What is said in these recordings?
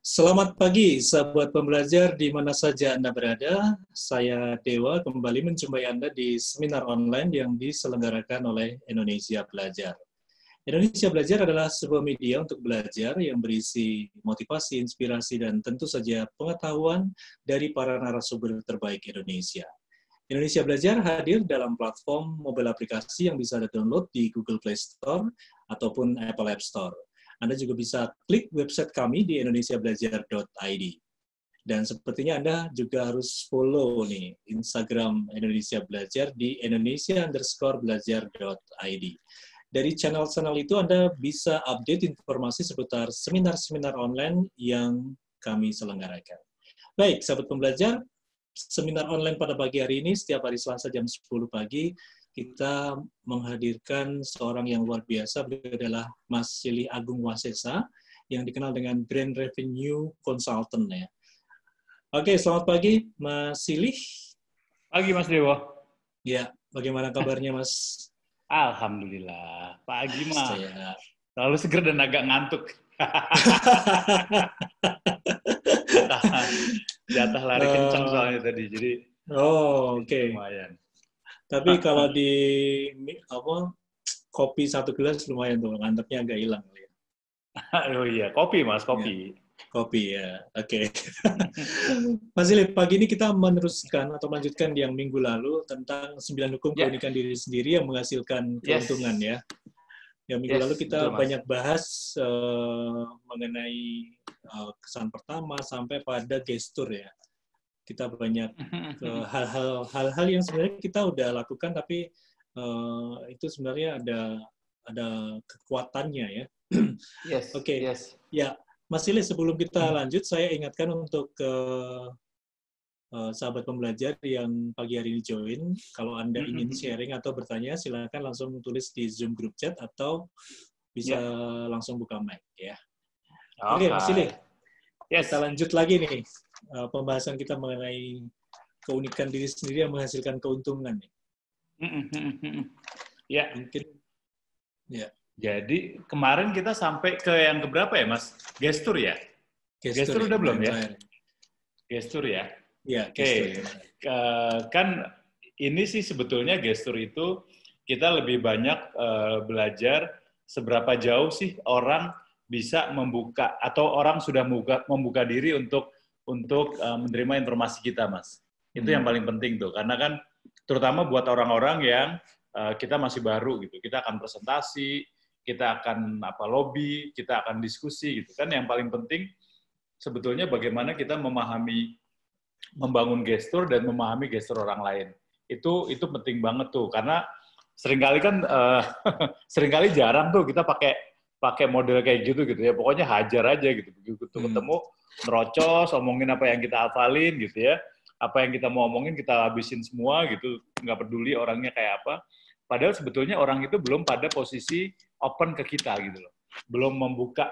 Selamat pagi, sahabat pembelajar di mana saja Anda berada. Saya Dewa kembali menjumpai Anda di seminar online yang diselenggarakan oleh Indonesia Belajar. Indonesia Belajar adalah sebuah media untuk belajar yang berisi motivasi, inspirasi, dan tentu saja pengetahuan dari para narasumber terbaik Indonesia. Indonesia Belajar hadir dalam platform mobile aplikasi yang bisa download di Google Play Store ataupun Apple App Store. Anda juga bisa klik website kami di indonesiabelajar.id. Dan sepertinya Anda juga harus follow nih Instagram Indonesia Belajar di indonesia_belajar.id. Dari channel-channel itu Anda bisa update informasi seputar seminar-seminar online yang kami selenggarakan. Baik, sahabat pembelajar, seminar online pada pagi hari ini setiap hari Selasa jam 10 pagi kita menghadirkan seorang yang luar biasa. Beliau adalah Mas Silih Agung Wasesa yang dikenal dengan Brand Revenue Consultant ya. Oke, selamat pagi Mas Silih. Pagi Mas Dewa. Ya, bagaimana kabarnya Mas? Alhamdulillah. Pagi mah. Saya Selalu seger dan agak ngantuk. Jatah lari kencang soalnya tadi. Jadi oke. lumayan. Tapi kalau di kopi satu gelas lumayan tuh, ngantuknya agak hilang. Oh iya, kopi Mas, kopi. Ya, kopi ya, oke. Mas Silih, pagi ini kita meneruskan atau melanjutkan yang minggu lalu tentang 9 hukum keunikan diri sendiri yang menghasilkan keuntungan ya. Yang minggu lalu kita betul, banyak bahas mengenai kesan pertama sampai pada gestur ya. Kita banyak hal-hal yang sebenarnya kita udah lakukan tapi itu sebenarnya ada kekuatannya ya. Oke. Ya, Mas Silih, sebelum kita lanjut saya ingatkan untuk sahabat pembelajar yang pagi hari ini join, kalau Anda ingin sharing atau bertanya silakan langsung tulis di Zoom group chat atau bisa langsung buka mic ya. Oke, Mas Silih. Kita lanjut lagi nih pembahasan kita mengenai keunikan diri sendiri yang menghasilkan keuntungan nih. Ya. Mungkin ya. Jadi kemarin kita sampai ke yang keberapa ya Mas? Gestur ya? Gestur udah belum ya? Gestur ya? Ya, gestur. Kan ini sih sebetulnya gestur itu kita lebih banyak belajar seberapa jauh sih orang bisa membuka atau orang sudah membuka diri untuk menerima informasi kita, Mas. Itu yang paling penting tuh, karena kan terutama buat orang-orang yang kita masih baru gitu, kita akan presentasi, kita akan lobby, kita akan diskusi gitu kan. Yang paling penting sebetulnya bagaimana kita membangun gestur dan memahami gestur orang lain. Itu penting banget tuh, karena seringkali kan seringkali jarang tuh kita pakai model kayak gitu ya. Pokoknya hajar aja gitu. Begitu ketemu nerocos, omongin apa yang kita hafalin gitu ya. Apa yang kita mau omongin kita habisin semua gitu. Nggak peduli orangnya kayak apa. Padahal sebetulnya orang itu belum pada posisi open ke kita gitu loh. Belum membuka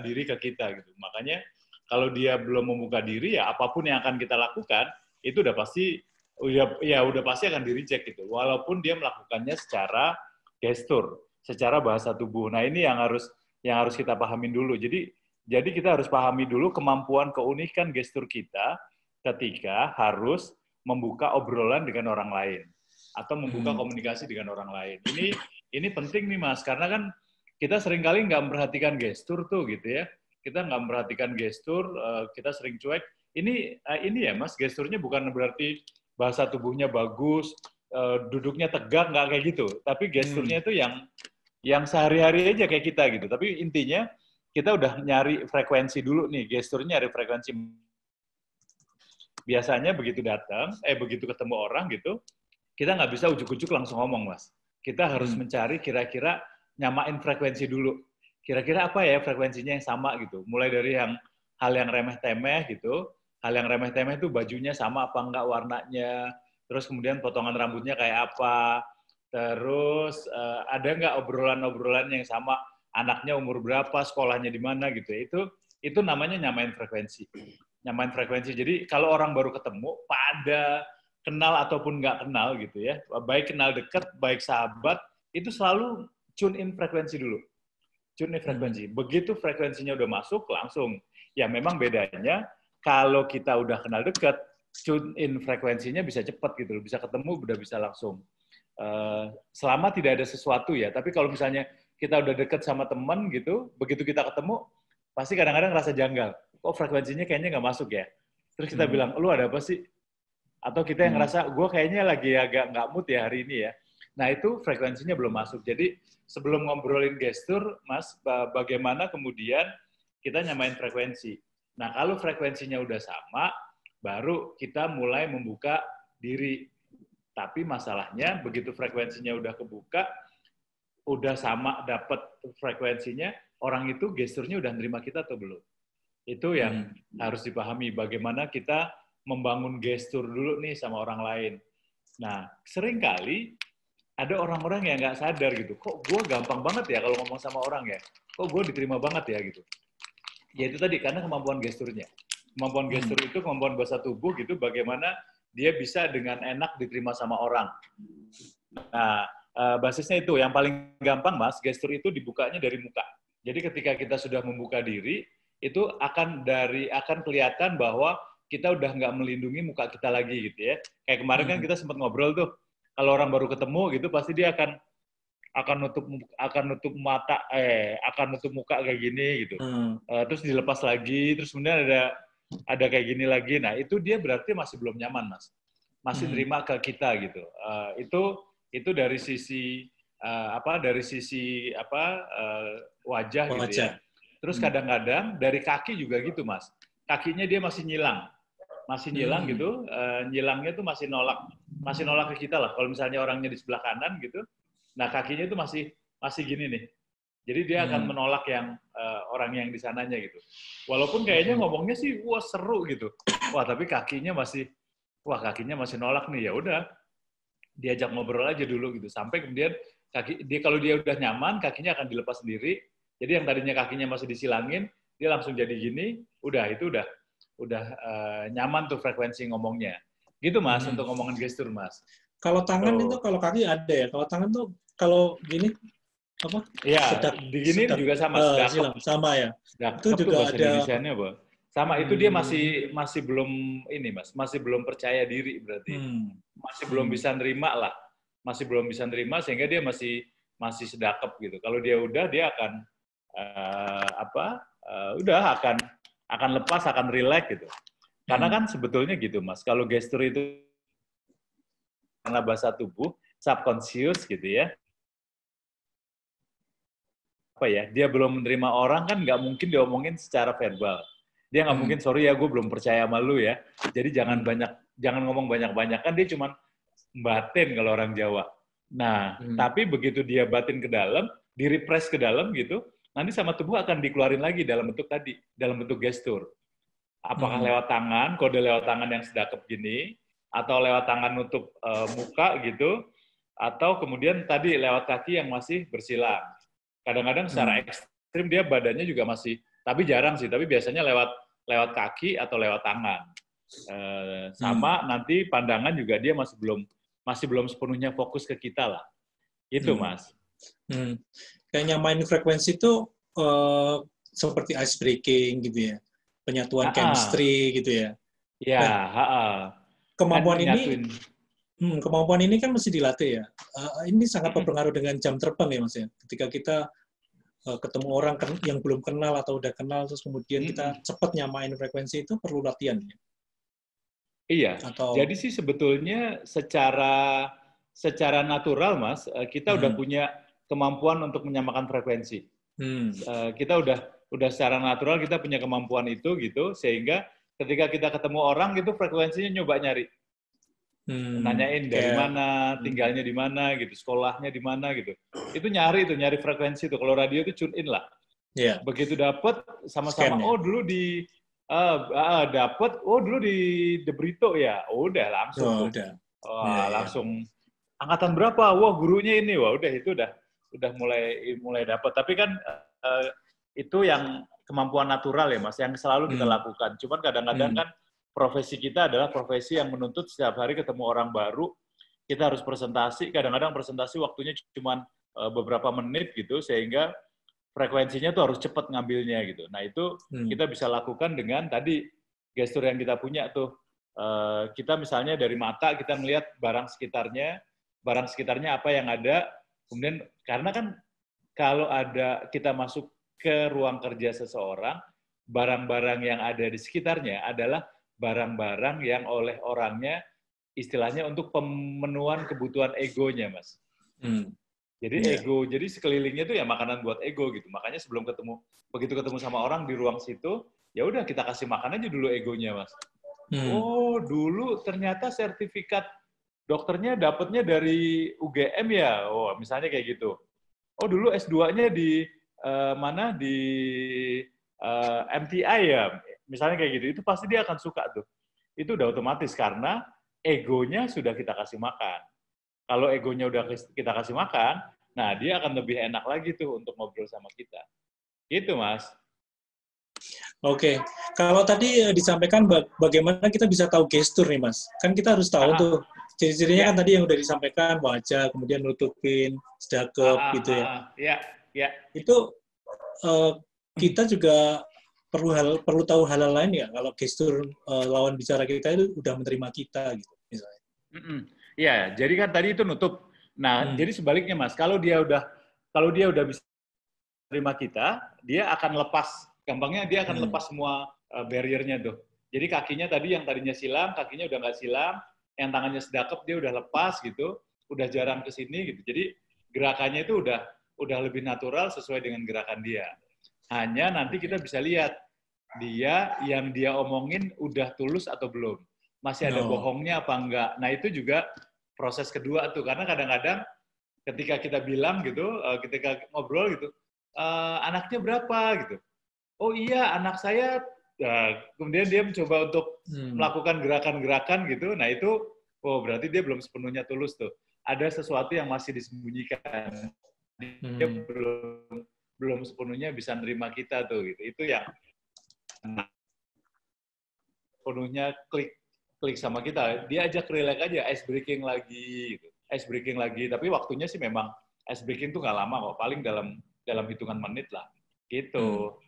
diri ke kita gitu. Makanya kalau dia belum membuka diri ya apapun yang akan kita lakukan itu udah pasti akan di-reject gitu. Walaupun dia melakukannya secara gestur, secara bahasa tubuh. Nah, ini yang harus kita pahamin dulu. Jadi kita harus pahami dulu kemampuan keunikan gestur kita ketika harus membuka obrolan dengan orang lain atau membuka komunikasi dengan orang lain. Ini penting nih Mas, karena kan kita seringkali nggak memperhatikan gestur tuh gitu ya. Kita nggak memperhatikan gestur, kita sering cuek. Ini ya Mas, gesturnya bukan berarti bahasa tubuhnya bagus, duduknya tegak, nggak kayak gitu. Tapi gesturnya itu yang sehari-hari aja kayak kita gitu. Tapi intinya kita udah nyari frekuensi dulu nih, gesturnya nyari frekuensi. Biasanya begitu begitu ketemu orang gitu, kita nggak bisa ujuk-ujuk langsung ngomong, Mas. Kita harus mencari kira-kira nyamain frekuensi dulu. Kira-kira apa ya frekuensinya yang sama gitu. Mulai dari hal yang remeh-temeh gitu. Hal yang remeh-temeh itu bajunya sama apa enggak warnanya. Terus kemudian potongan rambutnya kayak apa. Terus ada enggak obrolan-obrolan yang sama. Anaknya umur berapa, sekolahnya di mana gitu. Itu namanya nyamain frekuensi. Nyamain frekuensi. Jadi kalau orang baru ketemu, pada kenal ataupun nggak kenal gitu ya. Baik kenal dekat, baik sahabat, itu selalu tune in frekuensi dulu. Tune in frekuensi. Begitu frekuensinya udah masuk, langsung. Ya memang bedanya, kalau kita udah kenal dekat, tune in frekuensinya bisa cepat gitu, bisa ketemu, udah bisa langsung. Selama tidak ada sesuatu ya, tapi kalau misalnya kita udah dekat sama teman gitu, begitu kita ketemu, pasti kadang-kadang rasa janggal. Kok frekuensinya kayaknya nggak masuk ya? Terus kita bilang, lu ada apa sih? Atau kita yang ngerasa, gue kayaknya lagi agak nggak mood ya hari ini ya. Nah itu frekuensinya belum masuk. Jadi sebelum ngobrolin gestur, Mas, bagaimana kemudian kita nyamain frekuensi. Nah kalau frekuensinya udah sama, baru kita mulai membuka diri. Tapi masalahnya begitu frekuensinya udah kebuka, udah sama dapat frekuensinya, orang itu gesturnya udah nerima kita atau belum. Itu yang harus dipahami, bagaimana kita membangun gestur dulu nih sama orang lain. Nah, seringkali ada orang-orang yang nggak sadar gitu, kok gue gampang banget ya kalau ngomong sama orang ya, kok gue diterima banget ya gitu. Ya itu tadi, karena kemampuan gesturnya. Kemampuan gestur itu kemampuan bahasa tubuh gitu, bagaimana dia bisa dengan enak diterima sama orang. Nah, basisnya itu, yang paling gampang Mas, gestur itu dibukanya dari muka. Jadi ketika kita sudah membuka diri, itu akan kelihatan bahwa kita udah nggak melindungi muka kita lagi gitu ya. Kayak kemarin kan kita sempat ngobrol tuh, kalau orang baru ketemu gitu pasti dia akan nutup muka kayak gini gitu. Terus dilepas lagi, terus kemudian ada kayak gini lagi. Nah itu dia berarti masih belum nyaman Mas, masih nerima ke kita gitu. Itu dari sisi wajah gitu ya. Terus kadang-kadang dari kaki juga gitu Mas. Kakinya dia masih nyilang gitu, nyilangnya tuh masih nolak ke kita lah. Kalau misalnya orangnya di sebelah kanan gitu, nah kakinya itu masih gini nih. Jadi dia akan menolak yang orang yang di sananya gitu. Walaupun kayaknya ngomongnya sih wah seru gitu. Wah tapi kakinya masih nolak nih. Ya udah, diajak ngobrol aja dulu gitu. Sampai kemudian kalau dia udah nyaman, kakinya akan dilepas sendiri. Jadi yang tadinya kakinya masih disilangin, dia langsung jadi gini. Itu udah nyaman tuh frekuensi ngomongnya. Gitu Mas, untuk ngomongin gestur Mas. Kalau tangan itu, kalau kaki ada ya. Kalau tangan tuh, kalau gini, apa? Iya, digini juga sama. Sama ya. Itu juga ada. Indonesianya, apa? Sama, itu dia masih belum ini Mas, masih belum percaya diri berarti. Masih belum bisa nerima lah. Masih belum bisa nerima sehingga dia masih sedakep gitu. Kalau dia udah, dia akan akan lepas, akan relax gitu. Karena kan sebetulnya gitu Mas, kalau gestur itu karena bahasa tubuh, subconscious gitu ya, dia belum menerima orang kan nggak mungkin diomongin secara verbal. Dia nggak mungkin, sorry ya gue belum percaya sama lu ya, jadi jangan ngomong banyak-banyak, kan dia cuma batin kalau orang Jawa. Nah, tapi begitu dia batin ke dalam, di-repress ke dalam gitu, nanti sama tubuh akan dikeluarin lagi dalam bentuk gestur. Apakah lewat tangan, kode lewat tangan yang sedakep gini, atau lewat tangan nutup muka gitu, atau kemudian tadi lewat kaki yang masih bersilang. Kadang-kadang secara ekstrim dia badannya juga masih, tapi jarang sih, tapi biasanya lewat kaki atau lewat tangan. Sama nanti pandangan juga dia masih belum sepenuhnya fokus ke kita lah. Itu Mas. Kayaknya main frekuensi itu seperti ice breaking gitu ya, penyatuan chemistry gitu ya. Ya, kemampuan ini kan mesti dilatih ya. Ini sangat berpengaruh dengan jam terbang ya Mas ya. Ketika kita ketemu orang yang belum kenal atau udah kenal, terus kemudian kita cepat nyamain frekuensi, itu perlu latihan ya. Iya. Jadi sih sebetulnya secara natural Mas, kita udah punya kemampuan untuk menyamakan frekuensi. Kita udah secara natural kita punya kemampuan itu gitu, sehingga ketika kita ketemu orang gitu frekuensinya nyoba nyari. Nanyain dari mana, tinggalnya di mana gitu, sekolahnya di mana gitu. Itu nyari frekuensi itu. Kalau radio itu tune in lah. Yeah. Begitu dapet sama-sama, dulu di dulu di The Brito ya. Udah langsung. Langsung angkatan berapa? Wah, gurunya ini. Wah, itu udah mulai dapat. Tapi kan itu yang kemampuan natural ya, Mas, yang selalu kita lakukan. Cuman kadang-kadang kan profesi kita adalah profesi yang menuntut setiap hari ketemu orang baru, kita harus presentasi, kadang-kadang presentasi waktunya cuma beberapa menit gitu, sehingga frekuensinya tuh harus cepat ngambilnya gitu. Nah itu kita bisa lakukan dengan tadi gestur yang kita punya tuh. Kita misalnya dari mata kita melihat barang sekitarnya apa yang ada. Kemudian karena kan kalau ada kita masuk ke ruang kerja seseorang, barang-barang yang ada di sekitarnya adalah barang-barang yang oleh orangnya istilahnya untuk pemenuhan kebutuhan egonya, Mas. Jadi ego, jadi sekelilingnya itu ya makanan buat ego gitu. Makanya begitu ketemu sama orang di ruang situ, ya udah kita kasih makan aja dulu egonya, Mas. Oh, dulu ternyata sertifikat dokternya dapatnya dari UGM ya. Oh, misalnya kayak gitu. Oh, dulu S2-nya di mana di MTI ya. Misalnya kayak gitu. Itu pasti dia akan suka tuh. Itu udah otomatis karena egonya sudah kita kasih makan. Kalau egonya udah kita kasih makan, nah dia akan lebih enak lagi tuh untuk ngobrol sama kita. Gitu, Mas. Oke. Kalau tadi disampaikan bagaimana kita bisa tahu gestur nih, Mas. Kan kita harus tahu tuh. Ciri-cirinya kan tadi yang udah disampaikan, wajah, kemudian nutupin, sedekap, gitu ya. Ya. Itu kita juga perlu tahu hal lain ya, kalau gestur lawan bicara kita itu udah menerima kita, gitu, misalnya. Iya, jadi kan tadi itu nutup. Nah, jadi sebaliknya, Mas, kalau dia udah bisa terima kita, dia akan lepas. Gampangnya dia akan lepas semua barrier-nya tuh. Jadi kakinya tadi yang tadinya silang, kakinya udah nggak silang, yang tangannya sedekap dia udah lepas gitu, udah jarang ke sini gitu. Jadi gerakannya itu udah lebih natural sesuai dengan gerakan dia. Hanya nanti kita bisa lihat dia yang dia omongin udah tulus atau belum. Masih ada bohongnya apa enggak. Nah, itu juga proses kedua tuh. Karena kadang-kadang ketika kita bilang gitu, ketika ngobrol gitu, anaknya berapa gitu. Oh iya, anak saya. Kemudian dia mencoba untuk melakukan gerakan-gerakan gitu. Nah, itu, berarti dia belum sepenuhnya tulus tuh. Ada sesuatu yang masih disembunyikan. Dia belum sepenuhnya bisa nerima kita tuh gitu. Itu yang sepenuhnya klik sama kita, dia ajak relax aja, ice breaking lagi, gitu. Ice breaking lagi. Tapi waktunya sih memang ice breaking tuh nggak lama kok, paling dalam hitungan menit lah, gitu.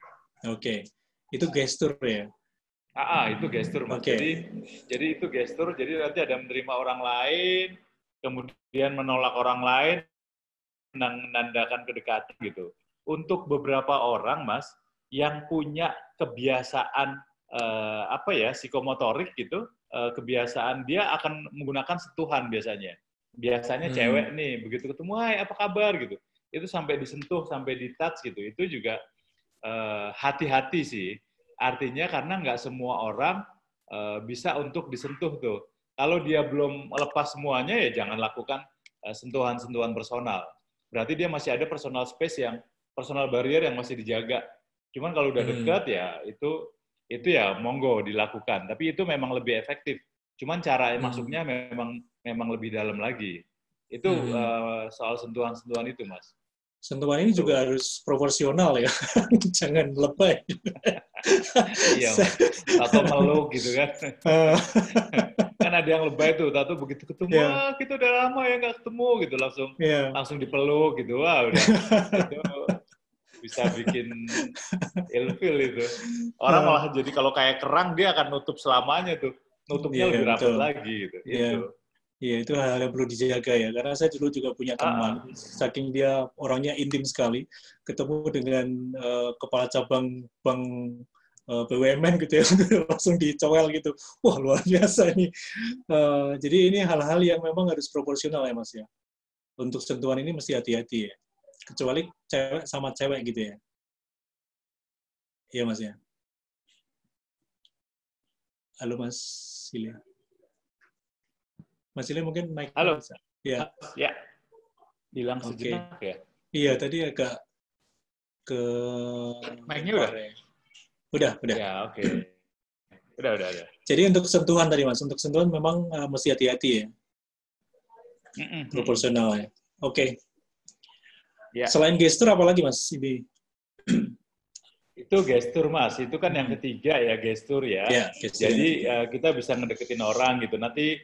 Oke. Itu gestur ya? Itu gestur, Mas. Jadi itu gestur. Jadi nanti ada menerima orang lain, kemudian menolak orang lain, menandakan kedekatan gitu. Untuk beberapa orang, Mas, yang punya kebiasaan psikomotorik gitu. Kebiasaan dia akan menggunakan sentuhan biasanya. Biasanya cewek nih, begitu ketemu, hai apa kabar gitu. Itu sampai disentuh, sampai di touch gitu. Itu juga hati-hati sih. Artinya karena nggak semua orang bisa untuk disentuh tuh. Kalau dia belum lepas semuanya ya jangan lakukan sentuhan-sentuhan personal. Berarti dia masih ada personal space personal barrier yang masih dijaga. Cuman kalau udah dekat ya itu ya monggo dilakukan, tapi itu memang lebih efektif. Cuman cara masuknya memang lebih dalam lagi. Itu soal sentuhan-sentuhan itu, Mas. Sentuhan ini juga harus proporsional ya, jangan lebay. Iya, Mas. Atau meluk gitu kan. Kan ada yang lebay tuh, tato begitu ketemu, kita udah lama ya nggak ketemu gitu, langsung dipeluk gitu, wah udah. Itu bisa bikin ilfil itu. Orang malah jadi kalau kayak kerang dia akan nutup selamanya tuh. Nutupnya lebih rapat lagi gitu. Iya, itu hal yang perlu dijaga ya. Karena saya dulu juga punya teman, saking dia orangnya intim sekali, ketemu dengan kepala cabang bank BUMN gitu ya, langsung dicowel gitu. Wah, luar biasa ini. Jadi ini hal-hal yang memang harus proporsional ya, Mas ya. Untuk sentuhan ini mesti hati-hati ya. Kecuali cewek sama cewek gitu ya. Iya, Mas ya. Halo, Mas Sile. Mas Sile mungkin mic. Halo. Bisa. Ya. Ya. Hilang sejenak ya. Iya, tadi agak ke... Mic-nya udah? Udah. Ya, oke. Udah. Jadi untuk sentuhan tadi, Mas. Untuk sentuhan memang mesti hati-hati ya. Proporsional ya. Oke. Ya. Selain gestur, apa lagi, Mas? Ini. Itu gestur, Mas. Itu kan yang ketiga ya, gestur ya. Gestur. Jadi kita bisa ngedeketin orang gitu. Nanti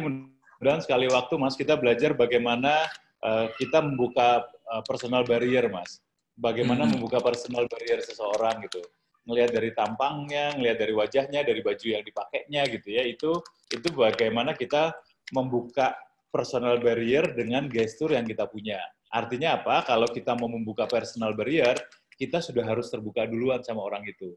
mudah-mudahan sekali waktu, Mas, kita belajar bagaimana kita membuka personal barrier, Mas. bagaimana membuka personal barrier seseorang gitu. Ngelihat dari tampangnya, ngelihat dari wajahnya, dari baju yang dipakainya gitu ya. Itu bagaimana kita membuka personal barrier dengan gestur yang kita punya. Artinya apa? Kalau kita mau membuka personal barrier, kita sudah harus terbuka duluan sama orang itu.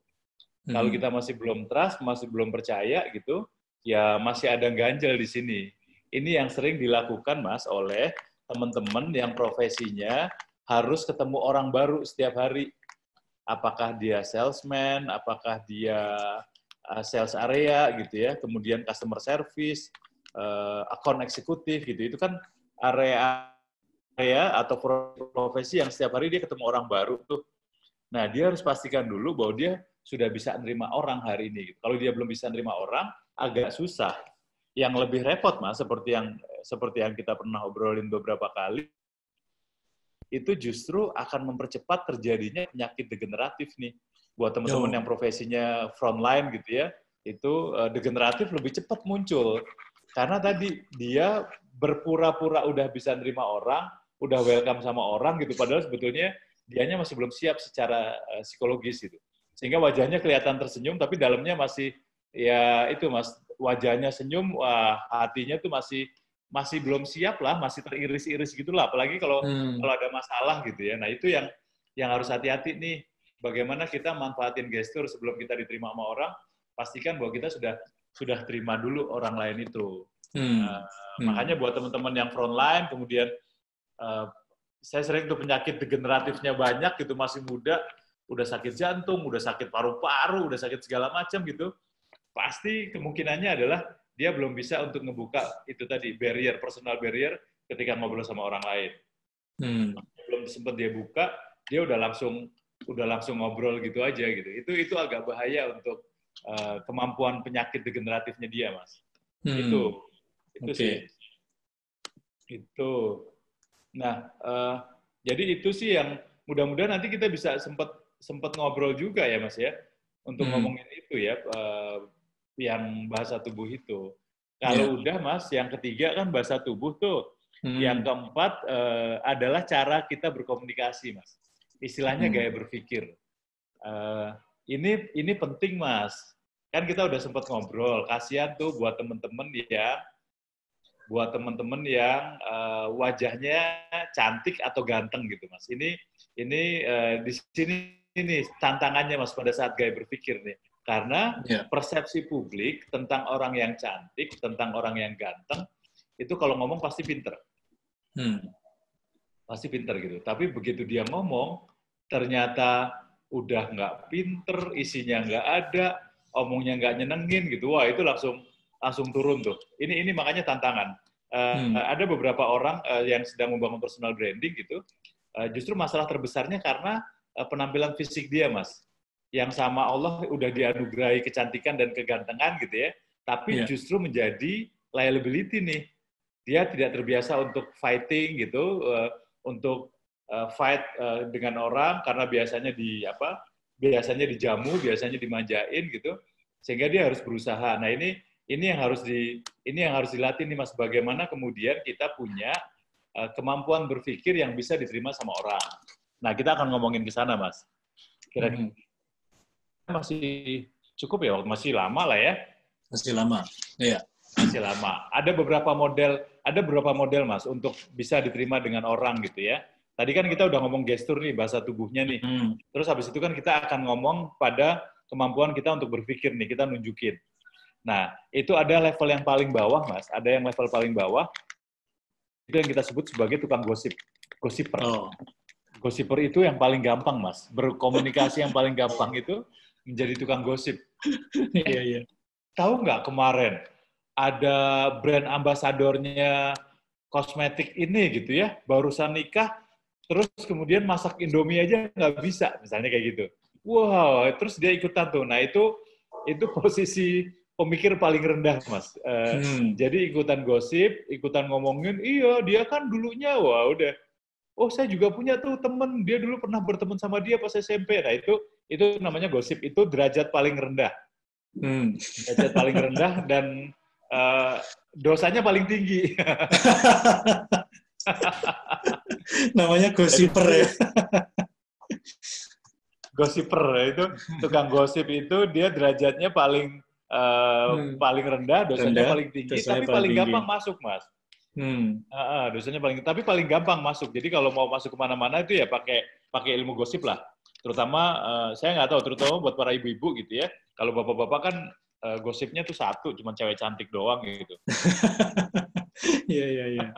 Kalau kita masih belum trust, masih belum percaya gitu, ya masih ada ganjel di sini. Ini yang sering dilakukan, Mas, oleh teman-teman yang profesinya harus ketemu orang baru setiap hari. Apakah dia salesman, apakah dia sales area gitu ya, kemudian customer service, account eksekutif gitu. Itu kan area atau profesi yang setiap hari dia ketemu orang baru tuh. Nah, dia harus pastikan dulu bahwa dia sudah bisa nerima orang hari ini. Kalau dia belum bisa nerima orang, agak susah. Yang lebih repot, Mas, seperti yang kita pernah obrolin beberapa kali, itu justru akan mempercepat terjadinya penyakit degeneratif nih. Buat teman-teman yang profesinya frontline gitu ya, itu degeneratif lebih cepat muncul. Karena tadi dia berpura-pura udah bisa nerima orang, udah welcome sama orang gitu, padahal sebetulnya dianya masih belum siap secara psikologis gitu. Sehingga wajahnya kelihatan tersenyum, tapi dalamnya masih, ya itu Mas, wajahnya senyum, hatinya tuh masih belum siap lah, masih teriris-iris gitulah. Apalagi kalau ada masalah gitu ya. Nah itu yang harus hati-hati nih. Bagaimana kita manfaatin gestur sebelum kita diterima sama orang, pastikan bahwa kita sudah terima dulu orang lain itu. Makanya buat teman-teman yang frontline, kemudian saya sering tuh penyakit degeneratifnya banyak gitu, masih muda, udah sakit jantung, udah sakit paru-paru, udah sakit segala macam gitu, pasti kemungkinannya adalah dia belum bisa untuk ngebuka itu tadi, barrier, personal barrier ketika ngobrol sama orang lain. Belum sempat dia buka, dia udah langsung ngobrol gitu aja gitu. Itu agak bahaya untuk kemampuan penyakit degeneratifnya dia, Mas. Itu sih. Itu. Nah, jadi itu sih yang mudah-mudahan nanti kita bisa sempat ngobrol juga ya, Mas ya, untuk ngomongin itu ya, yang bahasa tubuh itu. Kalau udah, Mas, yang ketiga kan bahasa tubuh tuh. Yang keempat adalah cara kita berkomunikasi, Mas. Istilahnya gaya berpikir. Ini penting, Mas. Kan kita udah sempat ngobrol. Kasihan tuh buat teman-teman yang wajahnya cantik atau ganteng gitu, Mas. Ini di sini ini tantangannya, Mas, pada saat gaya berpikir nih. Karena persepsi publik tentang orang yang cantik, tentang orang yang ganteng, itu kalau ngomong pasti pinter. Pasti pinter gitu. Tapi begitu dia ngomong, ternyata udah nggak pinter, isinya nggak ada, omongnya nggak nyenengin gitu. Wah, itu langsung turun tuh. Ini makanya tantangan. Ada beberapa orang yang sedang membangun personal branding gitu, justru masalah terbesarnya karena penampilan fisik dia, Mas. Yang sama Allah udah dianugerahi kecantikan dan kegantengan gitu ya, tapi justru menjadi liability nih. Dia tidak terbiasa untuk fighting gitu, untuk fight dengan orang karena biasanya dijamu, biasanya dimanjain gitu, sehingga dia harus berusaha. Nah, ini yang harus dilatih nih, Mas, bagaimana kemudian kita punya kemampuan berpikir yang bisa diterima sama orang. Nah, kita akan ngomongin ke sana, Mas. Kira-kira masih cukup ya? Masih lama lah ya? Masih lama, iya. Masih lama. Ada beberapa model, Mas, untuk bisa diterima dengan orang gitu ya. Tadi kan kita udah ngomong gestur nih, bahasa tubuhnya nih. Terus habis itu kan kita akan ngomong pada kemampuan kita untuk berpikir nih, kita nunjukin. Nah, itu ada level yang paling bawah, Mas. Ada yang level paling bawah, itu yang kita sebut sebagai tukang gosiper. Gosiper itu yang paling gampang, Mas. Berkomunikasi yang paling gampang itu menjadi tukang gosip. Iya. Tahu nggak kemarin ada brand ambasadornya kosmetik ini gitu ya, barusan nikah, terus kemudian masak Indomie aja nggak bisa, misalnya kayak gitu. Wow, terus dia ikutan tuh. Nah, itu posisi pemikir paling rendah, Mas. Jadi ikutan gosip, ikutan ngomongin, iya dia kan dulunya, wah udah. Oh, saya juga punya tuh temen, dia dulu pernah berteman sama dia pas SMP. Nah, itu namanya gosip, itu derajat paling rendah. Derajat paling rendah dan dosanya paling tinggi. Namanya gosiper ya. Gosiper itu tukang gosip itu dia derajatnya paling paling rendah, dosanya paling tinggi, dosanya tapi paling paling tinggi. gampang masuk, Mas. Dosanya paling gampang masuk. Jadi kalau mau masuk kemana-mana itu ya pakai ilmu gosip lah. Terutama saya nggak tahu, terutama buat para ibu-ibu gitu ya. Kalau bapak-bapak kan gosipnya tuh satu, cuma cewek cantik doang gitu. Iya.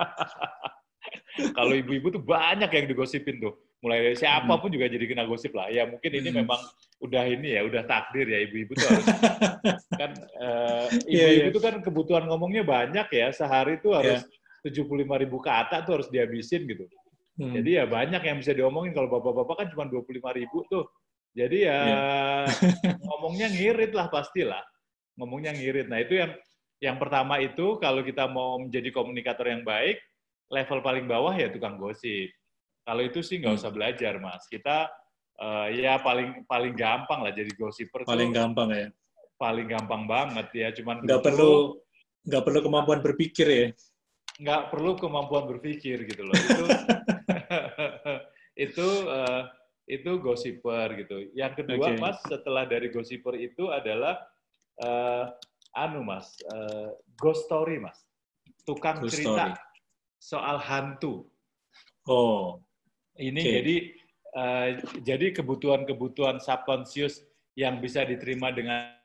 Kalau ibu-ibu tuh banyak yang digosipin tuh. Mulai dari siapapun juga jadi kena gosip lah. Ya mungkin ini memang udah ini ya, udah takdir ya ibu-ibu tuh harus kan ibu-ibu tuh kan kebutuhan ngomongnya banyak ya. Sehari tuh harus 75.000 kata tuh harus dihabisin gitu. Jadi ya banyak yang bisa diomongin. Kalau bapak-bapak kan cuma 25.000 tuh. Jadi ya ngomongnya ngirit lah pastilah. Ngomongnya ngirit. Nah itu yang pertama itu kalau kita mau menjadi komunikator yang baik, level paling bawah ya tukang gosip. Kalau itu sih nggak usah belajar, Mas. Kita ya paling gampang lah jadi gosiper. Paling gampang ya. Paling gampang banget ya. Cuman nggak perlu kemampuan berpikir ya. Nggak perlu kemampuan berpikir gitu loh. Itu gosiper gitu. Yang kedua, Mas, setelah dari gosiper itu adalah Mas, ghost story, Mas. Tukang ghost cerita story. Soal hantu. Ini jadi kebutuhan subconscious yang bisa diterima dengan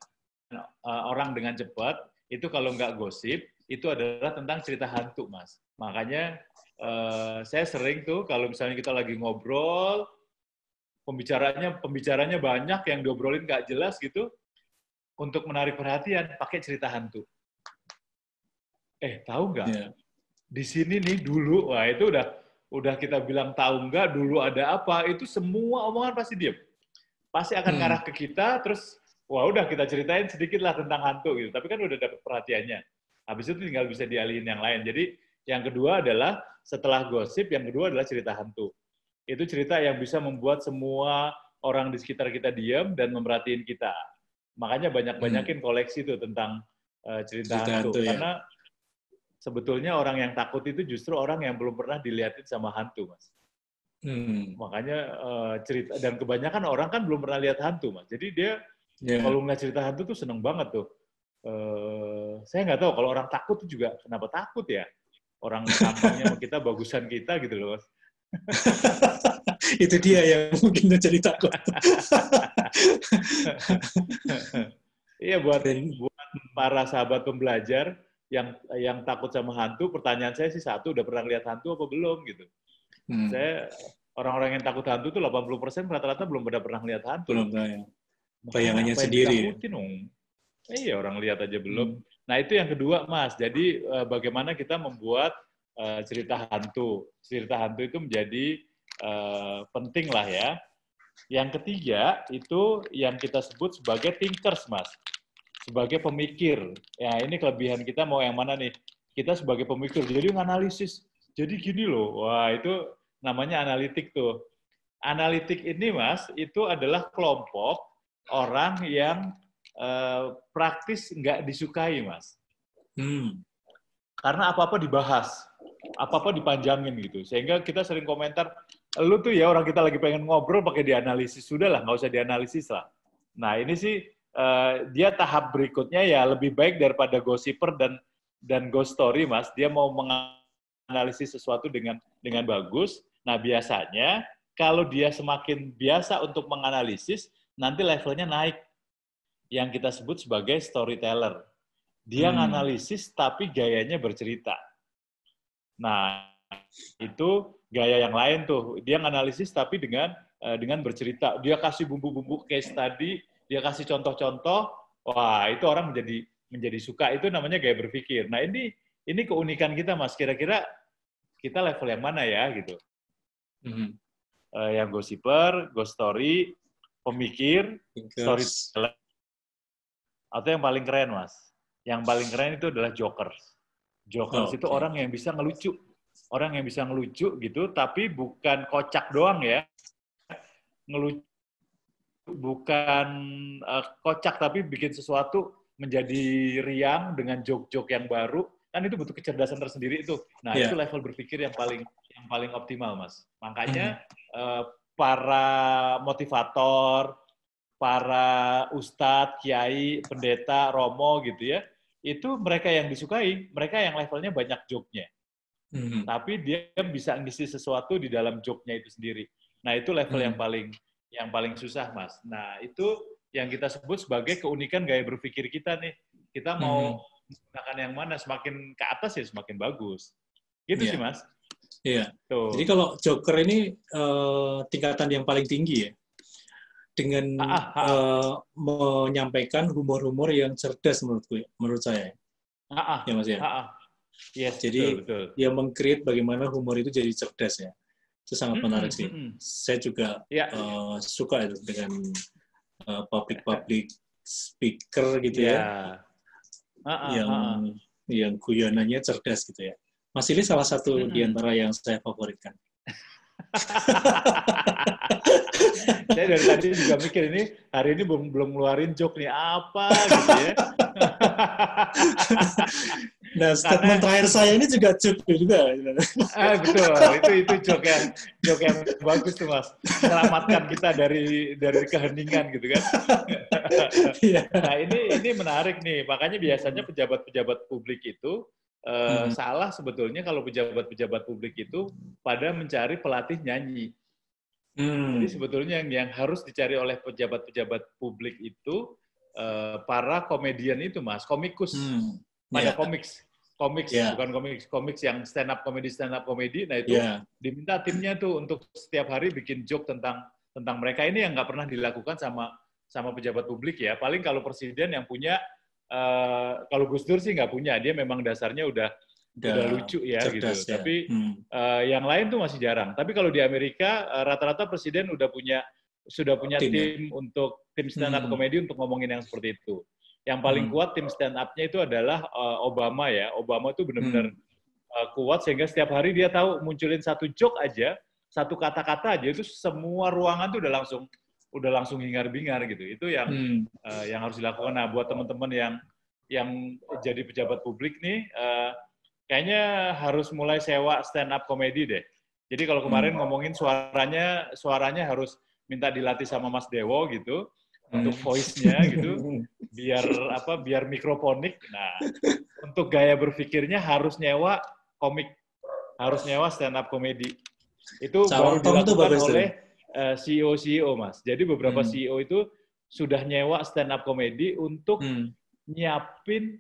orang dengan cepat, itu kalau nggak gosip, itu adalah tentang cerita hantu, Mas. Makanya saya sering tuh kalau misalnya kita lagi ngobrol, pembicaranya banyak, yang diobrolin nggak jelas gitu, untuk menarik perhatian, pakai cerita hantu. Tahu nggak? Di sini nih dulu, wah itu udah kita bilang tahu nggak, dulu ada apa, itu semua omongan pasti diam. Pasti akan ngarah ke kita, terus wah udah kita ceritain sedikit lah tentang hantu gitu. Tapi kan udah dapet perhatiannya. Habis itu tinggal bisa dialihin yang lain. Jadi yang kedua adalah setelah gosip, yang kedua adalah cerita hantu. Itu cerita yang bisa membuat semua orang di sekitar kita diam dan memerhatiin kita. Makanya banyakin koleksi tuh tentang cerita hantu. Karena sebetulnya orang yang takut itu justru orang yang belum pernah dilihatin sama hantu, Mas. Makanya cerita, dan kebanyakan orang kan belum pernah lihat hantu, Mas. Jadi dia kalau ngeliat cerita hantu tuh seneng banget tuh. Saya nggak tahu kalau orang takut tuh juga kenapa takut ya. Orang tampangnya sama kita bagusan kita gitu loh, Mas. Itu dia yang mungkin jadi takut. Iya, buat para sahabat pembelajar yang takut sama hantu, pertanyaan saya sih satu, udah pernah lihat hantu apa belum gitu. Saya orang-orang yang takut hantu tuh 80% rata-rata belum pernah lihat hantu. Belum pernah ya. Bayangannya sendiri. Iya, orang lihat aja belum. Nah, itu yang kedua, Mas. Jadi bagaimana kita membuat cerita hantu. Cerita hantu itu menjadi penting lah ya. Yang ketiga, itu yang kita sebut sebagai thinkers, Mas. Sebagai pemikir. Ya, ini kelebihan kita mau yang mana nih? Kita sebagai pemikir, jadi nganalisis. Jadi gini loh, wah itu namanya analitik tuh. Analitik ini, Mas, itu adalah kelompok orang yang praktis nggak disukai, Mas. Karena apa-apa dibahas, apa-apa dipanjangin gitu. Sehingga kita sering komentar, lu tuh ya orang kita lagi pengen ngobrol pakai dianalisis. Sudahlah, nggak usah dianalisis lah. Nah ini sih dia tahap berikutnya ya lebih baik daripada gossiper dan ghost story, Mas. Dia mau menganalisis sesuatu dengan bagus. Nah biasanya kalau dia semakin biasa untuk menganalisis, nanti levelnya naik. Yang kita sebut sebagai storyteller. Dia nganalisis tapi gayanya bercerita. Nah, itu gaya yang lain tuh. Dia nganalisis tapi dengan bercerita. Dia kasih bumbu-bumbu case study, dia kasih contoh-contoh. Wah, itu orang menjadi suka. Itu namanya gaya berpikir. Nah, ini keunikan kita, Mas. Kira-kira kita level yang mana ya gitu. Yang gossiper, ghost story, pemikir, storyteller. Atau yang paling keren, Mas. Yang paling keren itu adalah jokers. Jokers itu orang yang bisa ngelucu. Orang yang bisa ngelucu gitu, tapi bukan kocak doang ya. Ngelucu, bukan kocak, tapi bikin sesuatu menjadi riang dengan joke-joke yang baru. Kan itu butuh kecerdasan tersendiri itu. Nah, itu level berpikir yang paling optimal, Mas. Makanya para motivator, para ustadz, kiai, pendeta, romo gitu ya, itu mereka yang disukai, mereka yang levelnya banyak joke-nya. Tapi dia bisa ngisi sesuatu di dalam joke-nya itu sendiri. Nah, itu level yang paling susah, Mas. Nah, itu yang kita sebut sebagai keunikan gaya berpikir kita nih. Kita mau menggunakan yang mana, semakin ke atas ya semakin bagus. Gitu sih, Mas. Iya. Jadi kalau joker ini tingkatan yang paling tinggi ya. Dengan menyampaikan humor-humor yang cerdas menurut saya. Ya, Mas ya. Yes, jadi betul. dia meng-create bagaimana humor itu jadi cerdas ya. Itu sangat menarik sih. Saya juga suka itu dengan public speaker gitu ya. Yang guyonannya cerdas gitu ya. Mas Ili salah satu di antara yang saya favoritkan. Saya dari tadi juga mikir ini hari ini belum ngeluarin joke nih apa gitu ya. Nah, statement terakhir saya ini juga joke juga. Betul, itu joke yang bagus tuh, Mas. Selamatkan kita dari keheningan gitu kan. Nah, ini menarik nih. Makanya biasanya pejabat-pejabat publik itu salah sebetulnya kalau pejabat-pejabat publik itu pada mencari pelatih nyanyi. Jadi sebetulnya yang harus dicari oleh pejabat-pejabat publik itu para komedian itu, Mas, komikus. Pada komiks, bukan komiks yang stand up comedy. Nah, itu diminta timnya tuh untuk setiap hari bikin joke tentang mereka. Ini yang nggak pernah dilakukan sama pejabat publik ya. Paling kalau presiden yang punya, kalau Gus Dur sih nggak punya, dia memang dasarnya udah lucu ya cerdas, gitu. Ya. Tapi yang lain tuh masih jarang. Tapi kalau di Amerika rata-rata presiden sudah punya tim untuk tim stand up comedy untuk ngomongin yang seperti itu. Yang paling kuat tim stand up-nya itu adalah Obama ya. Obama tuh benar-benar kuat sehingga setiap hari dia tahu munculin satu joke aja, satu kata-kata aja itu semua ruangan tuh udah langsung hingar-bingar gitu. Itu yang harus dilakukan. Nah, buat teman-teman yang jadi pejabat publik nih, kayaknya harus mulai sewa stand up comedy deh. Jadi kalau kemarin ngomongin suaranya harus minta dilatih sama Mas Dewo gitu untuk voice-nya gitu, biar mikrofonik. Nah, untuk gaya berpikirnya harus nyewa komik, harus nyewa stand up comedy. Itu baru dilakukan oleh CEO, Mas. Jadi beberapa CEO itu sudah nyewa stand up comedy untuk nyiapin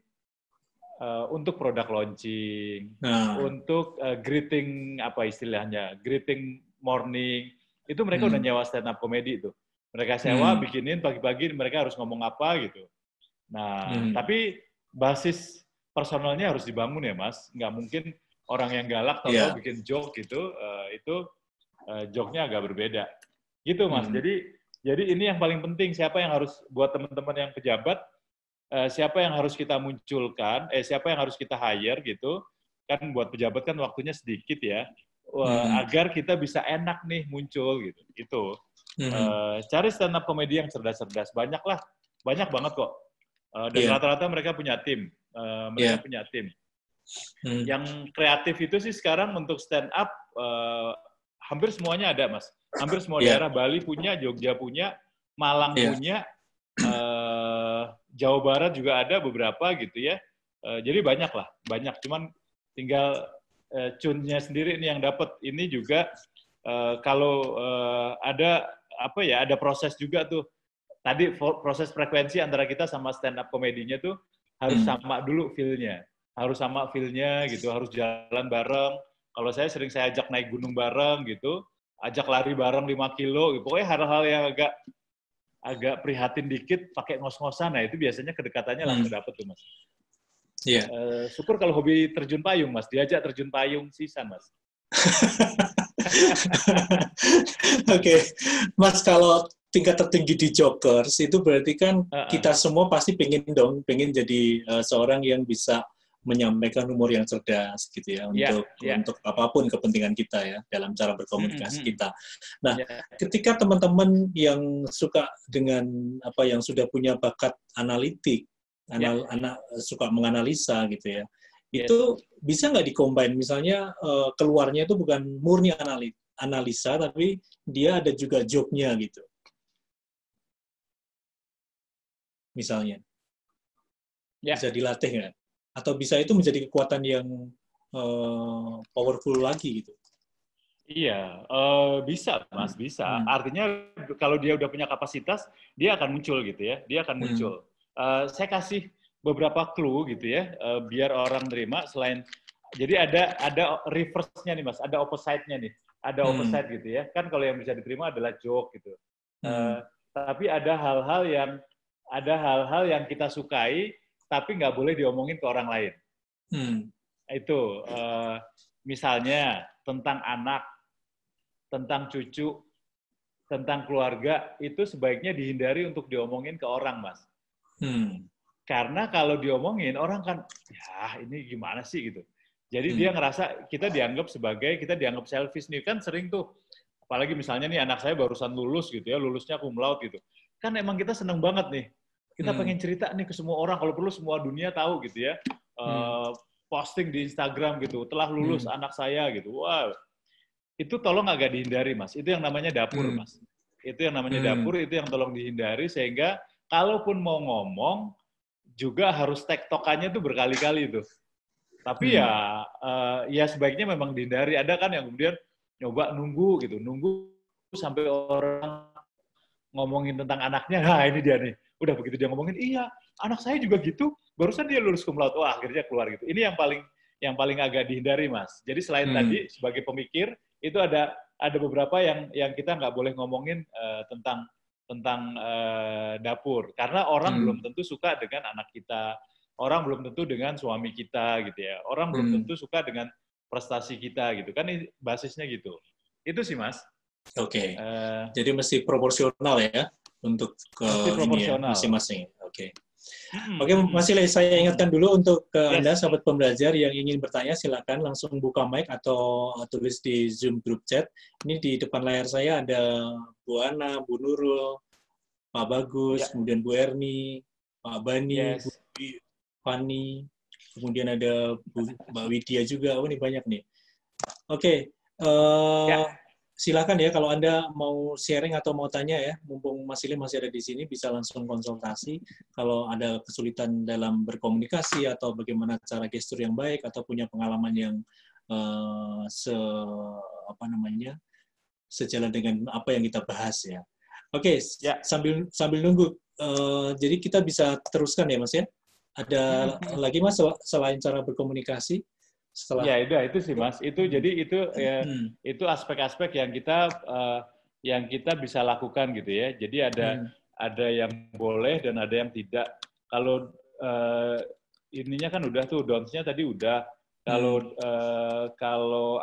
untuk produk launching, untuk greeting apa istilahnya, greeting morning, itu mereka udah nyewa stand up comedy itu. Mereka sewa, bikinin pagi-pagi mereka harus ngomong apa gitu. Nah, tapi basis personalnya harus dibangun ya, Mas. Nggak mungkin orang yang galak tahu bikin joke gitu, itu joke-nya agak berbeda. Gitu, Mas. Jadi ini yang paling penting, siapa yang harus buat teman-teman yang pejabat, siapa yang harus kita munculkan, siapa yang harus kita hire gitu, kan buat pejabat kan waktunya sedikit ya, agar kita bisa enak nih muncul gitu. Itu cari stand up comedy yang cerdas-cerdas, banyak banget kok. Dan rata-rata mereka punya tim, punya tim. Yang kreatif itu sih sekarang untuk stand up hampir semuanya ada, Mas. Hampir semua daerah, Bali punya, Jogja punya, Malang punya. Jawa Barat juga ada beberapa gitu ya. Jadi banyak. Cuman tinggal cune-nya sendiri nih yang dapat. Ini juga kalau ada proses juga tuh. Tadi proses frekuensi antara kita sama stand up komedinya tuh harus sama dulu feel-nya. Harus sama feel-nya gitu, harus jalan bareng. Kalau saya ajak naik gunung bareng gitu, ajak lari bareng 5 kilo gitu. Pokoknya hal-hal yang agak prihatin dikit, pakai ngos-ngosan, nah itu biasanya kedekatannya langsung dapet tuh, Mas. Iya. Syukur kalau hobi terjun payung, Mas. Diajak terjun payung sisan, Mas. Oke. Mas, kalau tingkat tertinggi di Jokers, itu berarti kan kita semua pasti pengen jadi seorang yang bisa menyampaikan humor yang cerdas gitu ya untuk apapun kepentingan kita ya dalam cara berkomunikasi kita. Nah, ketika teman-teman yang suka dengan yang sudah punya bakat analitik, suka menganalisa gitu ya, itu bisa nggak dikombin misalnya keluarnya itu bukan murni analisa, tapi dia ada juga joke-nya gitu. Misalnya. Ya. Bisa dilatih nggak? Atau bisa itu menjadi kekuatan yang powerful lagi gitu? Iya, bisa Mas, bisa. Hmm. Artinya kalau dia udah punya kapasitas, dia akan muncul gitu ya, dia akan muncul. Saya kasih beberapa clue gitu ya, biar orang terima. Selain, jadi ada reverse-nya nih Mas, ada opposite-nya nih, ada opposite gitu ya. Kan kalau yang bisa diterima adalah joke gitu. Tapi ada hal-hal yang kita sukai, tapi nggak boleh diomongin ke orang lain. Itu, misalnya tentang anak, tentang cucu, tentang keluarga, itu sebaiknya dihindari untuk diomongin ke orang, Mas. Karena kalau diomongin, orang kan, ya ini gimana sih gitu. Jadi dia ngerasa kita dianggap selfish nih. Kan sering tuh, apalagi misalnya nih anak saya barusan lulus gitu ya, lulusnya cum laude gitu. Kan emang kita seneng banget nih. Kita pengen cerita nih ke semua orang, kalau perlu semua dunia tahu gitu ya. Posting di Instagram gitu, telah lulus anak saya gitu. Wow. Itu tolong agak dihindari, Mas. Itu yang namanya dapur, Mas. Itu yang namanya dapur, itu yang tolong dihindari, sehingga kalaupun mau ngomong, juga harus tektokannya tuh berkali-kali tuh. Tapi ya sebaiknya memang dihindari. Ada kan yang kemudian nyoba nunggu gitu, nunggu sampai orang ngomongin tentang anaknya, nah ini dia nih. Udah begitu dia ngomongin, iya, anak saya juga gitu, barusan dia lulus cum laude, wah akhirnya keluar gitu. Ini yang paling agak dihindari, Mas. Jadi selain tadi sebagai pemikir, itu ada beberapa yang kita nggak boleh ngomongin tentang dapur, karena orang belum tentu suka dengan anak kita, orang belum tentu dengan suami kita gitu ya, orang belum tentu suka dengan prestasi kita gitu kan, basisnya gitu. Itu sih Mas. Oke. Jadi mesti proporsional ya untuk ke ini ya masing-masing. Oke. Oke, Mas Ile, saya ingatkan dulu untuk ke Anda, sahabat pembelajar yang ingin bertanya, silakan langsung buka mic atau tulis di Zoom group chat. Ini di depan layar saya ada Bu Ana, Bu Nurul, Pak Bagus, kemudian Bu Erni, Pak Bani, Bu Fani, kemudian ada Mbak Widya juga. Oh, ini banyak nih. Oke. Silakan ya kalau Anda mau sharing atau mau tanya ya, mumpung Mas Ile masih ada di sini, bisa langsung konsultasi. Kalau ada kesulitan dalam berkomunikasi atau bagaimana cara gestur yang baik atau punya pengalaman yang sejalan dengan apa yang kita bahas ya. Oke, sambil nunggu, jadi kita bisa teruskan ya Mas ya. Ada lagi Mas selain cara berkomunikasi? Ya, itu sih Mas. Itu jadi itu aspek-aspek yang kita bisa lakukan gitu ya. Jadi ada yang boleh dan ada yang tidak. Kalau ininya kan udah tuh, don'ts-nya tadi udah. Kalau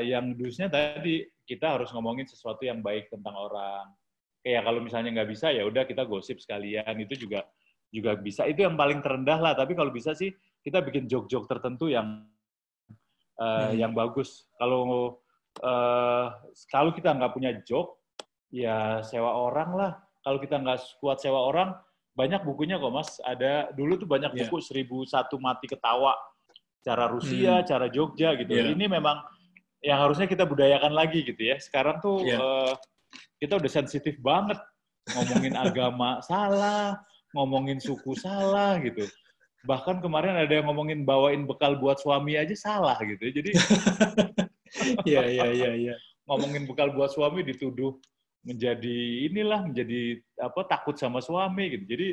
yang do-nya tadi, kita harus ngomongin sesuatu yang baik tentang orang. Kayak kalau misalnya nggak bisa, ya udah kita gosip sekalian. Itu juga bisa. Itu yang paling terendah lah. Tapi kalau bisa sih kita bikin joke-joke tertentu yang bagus. Kalau kita nggak punya joke, ya sewa orang lah. Kalau kita nggak kuat sewa orang, banyak bukunya kok Mas. Ada dulu tuh banyak buku 1001 mati ketawa, cara Rusia, cara Jogja gitu. Ini memang yang harusnya kita budayakan lagi gitu ya. Sekarang tuh kita udah sensitif banget, ngomongin agama salah, ngomongin suku salah gitu. Bahkan kemarin ada yang ngomongin bawain bekal buat suami aja salah gitu. Jadi ngomongin bekal buat suami dituduh menjadi takut sama suami gitu. Jadi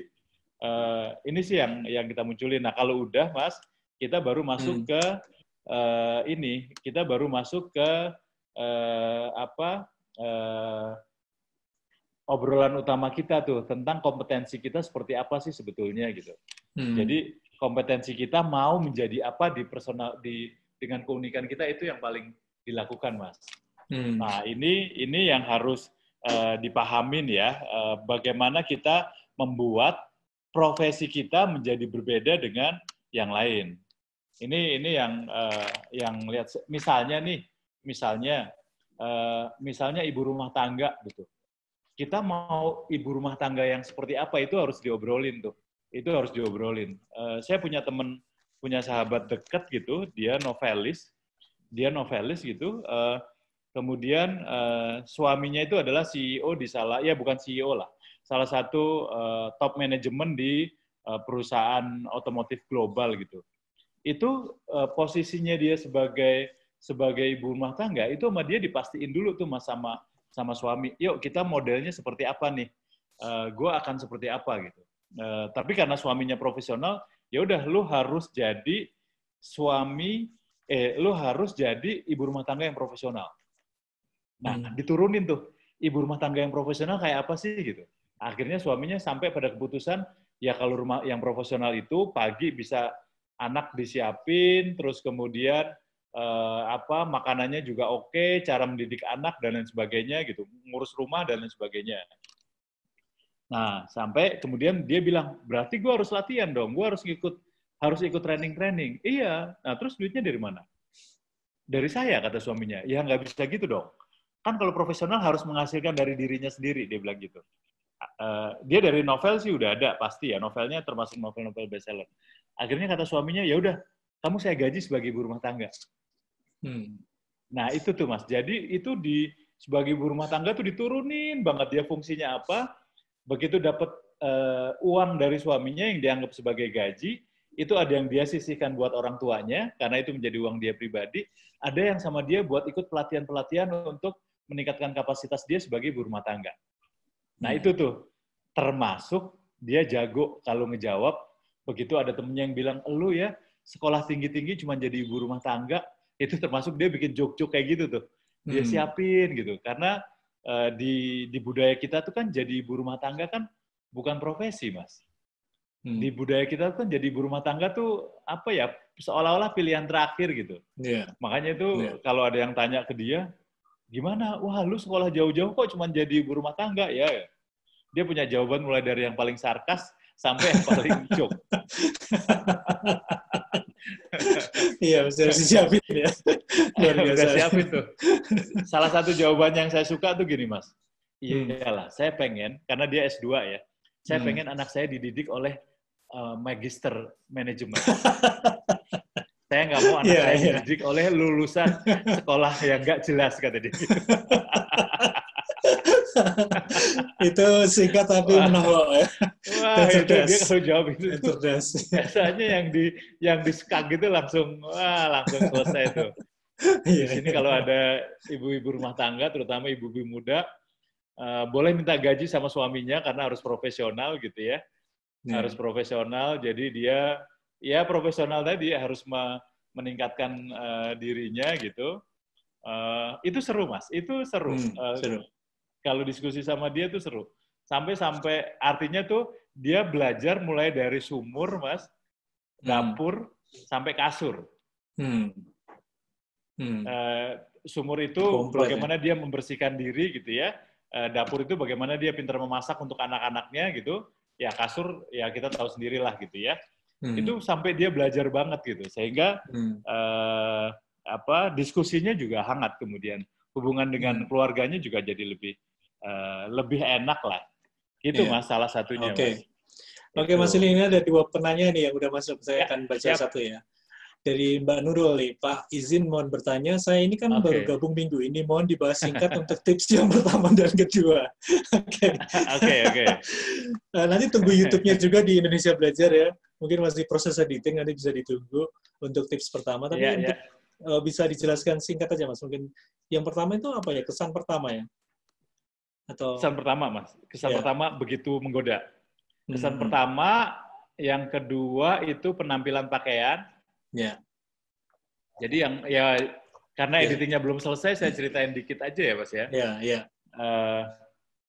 ini sih yang kita munculin. Nah, kalau udah Mas, kita baru masuk ke obrolan utama kita tuh tentang kompetensi kita seperti apa sih sebetulnya gitu. Jadi kompetensi kita mau menjadi apa dengan keunikan kita, itu yang paling dilakukan Mas. Nah ini yang harus dipahamin ya, bagaimana kita membuat profesi kita menjadi berbeda dengan yang lain. Ini yang lihat misalnya ibu rumah tangga gitu. Kita mau ibu rumah tangga yang seperti apa, itu harus diobrolin tuh. Itu harus diobrolin. Saya punya sahabat dekat gitu, dia novelis gitu. Kemudian suaminya itu adalah CEO di bukan CEO lah, salah satu top manajemen di perusahaan otomotif global gitu. Itu posisinya dia sebagai ibu rumah tangga, itu sama dia dipastiin dulu tuh Mas sama suami. Yuk kita modelnya seperti apa nih? Gue akan seperti apa gitu. Tapi karena suaminya profesional, ya udah lu harus jadi lu harus jadi ibu rumah tangga yang profesional. Nah, diturunin tuh ibu rumah tangga yang profesional kayak apa sih gitu. Akhirnya suaminya sampai pada keputusan ya kalau rumah yang profesional itu pagi bisa anak disiapin, terus kemudian makanannya juga oke, cara mendidik anak dan lain sebagainya gitu, ngurus rumah dan lain sebagainya. Nah, sampai kemudian dia bilang, berarti gue harus latihan dong, gue harus ikut training. Iya, nah terus duitnya dari mana? Dari saya, kata suaminya. Ya nggak bisa gitu dong. Kan kalau profesional harus menghasilkan dari dirinya sendiri, dia bilang gitu. Dia dari novel sih udah ada, pasti ya, novelnya termasuk novel-novel bestseller. Akhirnya kata suaminya, ya udah, kamu saya gaji sebagai ibu rumah tangga. Nah itu tuh Mas, jadi itu sebagai ibu rumah tangga tuh diturunin banget dia fungsinya apa. Begitu dapat uang dari suaminya yang dianggap sebagai gaji, itu ada yang dia sisihkan buat orang tuanya, karena itu menjadi uang dia pribadi, ada yang sama dia buat ikut pelatihan-pelatihan untuk meningkatkan kapasitas dia sebagai ibu rumah tangga. Nah itu tuh, termasuk dia jago kalau ngejawab, begitu ada temennya yang bilang, lu ya sekolah tinggi-tinggi cuma jadi ibu rumah tangga, itu termasuk dia bikin joke-joke kayak gitu tuh. Dia siapin gitu, karena di budaya kita tuh kan jadi ibu rumah tangga kan bukan profesi, Mas. Di budaya kita tuh kan jadi ibu rumah tangga tuh apa ya, seolah-olah pilihan terakhir gitu. Makanya itu kalau ada yang tanya ke dia, gimana? Wah, lu sekolah jauh-jauh kok cuma jadi ibu rumah tangga? Ya, dia punya jawaban mulai dari yang paling sarkas sampai yang paling joke. Iya, bisa disiapin ya. Luar biasa. Udah siapin tuh. Salah satu jawaban yang saya suka tuh gini, Mas. Iyalah, saya pengen, karena dia S2 ya, saya pengen anak saya dididik oleh magister manajemen. Saya nggak mau anak saya dididik oleh lulusan sekolah yang nggak jelas, kata dia. Itu singkat tapi menawan ya. Wah, itu dia kalau jawab itu biasanya yang di-skag gitu langsung selesai tuh. Di sini kalau ada ibu-ibu rumah tangga, terutama ibu-ibu muda, boleh minta gaji sama suaminya karena harus profesional gitu ya. Harus profesional, jadi dia ya profesional tadi harus meningkatkan dirinya gitu. Itu seru, Mas. Itu seru. Seru. Kalau diskusi sama dia tuh seru. Sampai artinya tuh dia belajar mulai dari sumur, Mas, dapur, sampai kasur. Sumur itu bagaimana dia membersihkan diri gitu ya. Dapur itu bagaimana dia pintar memasak untuk anak-anaknya gitu. Ya kasur ya kita tahu sendirilah gitu ya. Itu sampai dia belajar banget gitu. Sehingga diskusinya juga hangat kemudian. Hubungan dengan keluarganya juga jadi lebih enak lah. Gitu Mas, salah satunya. Oke, Mas Ili, ini ada 2 penanya nih yang udah masuk. Saya akan baca satu ya. Dari Mbak Nurul nih, Pak izin mohon bertanya, saya ini kan baru gabung minggu ini, mohon dibahas singkat untuk tips yang pertama dan kedua. Oke. Nanti tunggu YouTube-nya juga di Indonesia Belajar ya. Mungkin masih proses editing, nanti bisa ditunggu untuk tips pertama. Tapi untuk bisa dijelaskan singkat aja, Mas. Mungkin yang pertama itu apa ya? Kesan pertama ya? Atau kesan pertama, Mas. Kesan pertama begitu menggoda. Kesan pertama, yang kedua itu penampilan pakaian. Jadi yang karena editingnya belum selesai, saya ceritain dikit aja ya, Mas ya.